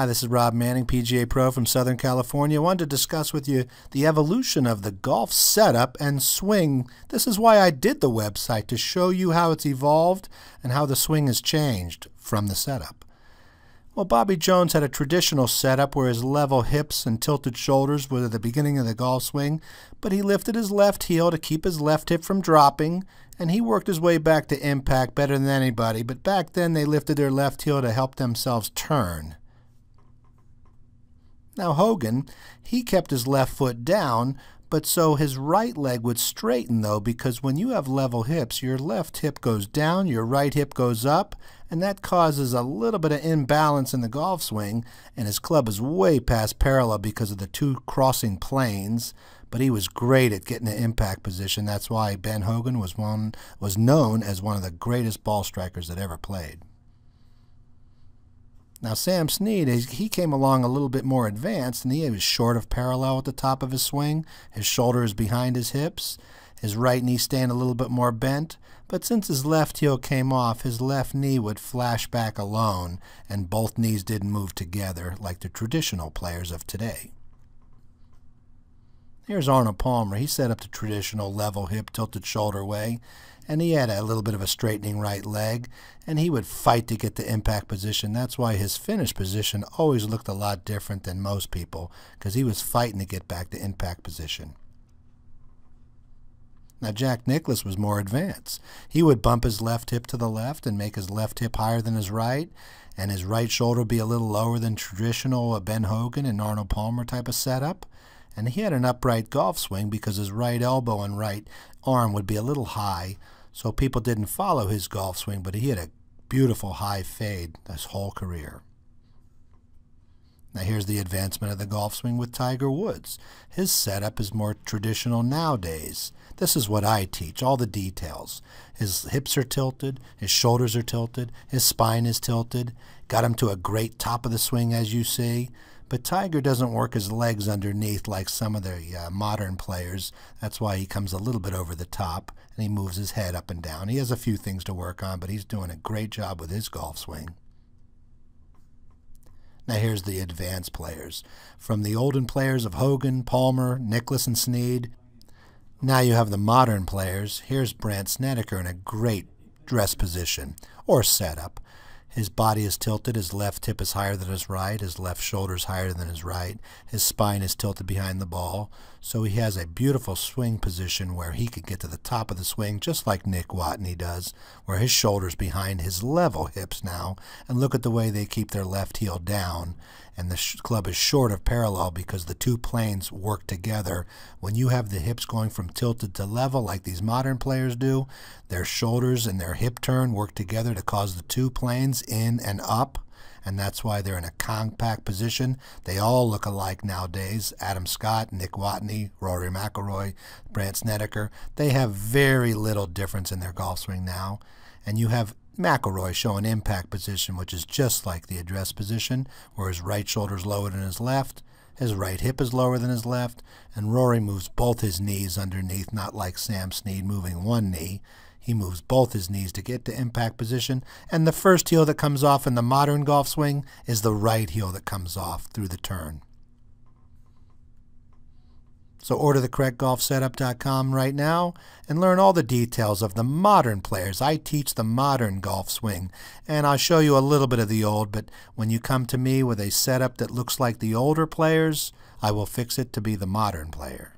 Hi, this is Rob Manning, PGA Pro from Southern California. I wanted to discuss with you the evolution of the golf setup and swing. This is why I did the website, to show you how it's evolved and how the swing has changed from the setup. Well, Bobby Jones had a traditional setup where his level hips and tilted shoulders were at the beginning of the golf swing, but he lifted his left heel to keep his left hip from dropping, and he worked his way back to impact better than anybody. But back then they lifted their left heel to help themselves turn. Now Hogan, he kept his left foot down, but so his right leg would straighten though, because when you have level hips, your left hip goes down, your right hip goes up, and that causes a little bit of imbalance in the golf swing, and his club is way past parallel because of the two crossing planes, but he was great at getting the impact position. That's why Ben Hogan was known as one of the greatest ball strikers that ever played. Now Sam Snead, he came along a little bit more advanced, and he was short of parallel at the top of his swing. His shoulder is behind his hips. His right knee staying a little bit more bent. But since his left heel came off, his left knee would flash back alone, and both knees didn't move together like the traditional players of today. Here's Arnold Palmer. He set up the traditional level hip tilted shoulder way, and he had a little bit of a straightening right leg, and he would fight to get the impact position. That's why his finish position always looked a lot different than most people, because he was fighting to get back to impact position. Now Jack Nicklaus was more advanced. He would bump his left hip to the left and make his left hip higher than his right, and his right shoulder would be a little lower than traditional Ben Hogan and Arnold Palmer type of setup. And he had an upright golf swing because his right elbow and right arm would be a little high, so people didn't follow his golf swing, but he had a beautiful high fade his whole career. Now here's the advancement of the golf swing with Tiger Woods. His setup is more traditional nowadays. This is what I teach, all the details. His hips are tilted, his shoulders are tilted, his spine is tilted. Got him to a great top of the swing, as you see. But Tiger doesn't work his legs underneath like some of the modern players. That's why he comes a little bit over the top, and he moves his head up and down. He has a few things to work on, but he's doing a great job with his golf swing. Now here's the advanced players. From the olden players of Hogan, Palmer, Nicklaus, and Snead, now you have the modern players. Here's Brandt Snedeker in a great dress position, or setup. His body is tilted, his left hip is higher than his right, his left shoulder is higher than his right, his spine is tilted behind the ball, so he has a beautiful swing position where he could get to the top of the swing just like Nick Watney does, where his shoulder's behind his level hips now, and look at the way they keep their left heel down, and the club is short of parallel because the two planes work together. When you have the hips going from tilted to level like these modern players do, their shoulders and their hip turn work together to cause the two planes in and up, and that's why they're in a compact position. They all look alike nowadays. Adam Scott, Nick Watney, Rory McIlroy, Brandt Snedeker, they have very little difference in their golf swing now. And you have McIlroy showing impact position, which is just like the address position, where his right shoulder is lower than his left, his right hip is lower than his left, and Rory moves both his knees underneath, not like Sam Snead moving one knee. He moves both his knees to get to impact position, and the first heel that comes off in the modern golf swing is the right heel that comes off through the turn. So order the correctgolfsetup.com right now and learn all the details of the modern players. I teach the modern golf swing, and I'll show you a little bit of the old, but when you come to me with a setup that looks like the older players, I will fix it to be the modern player.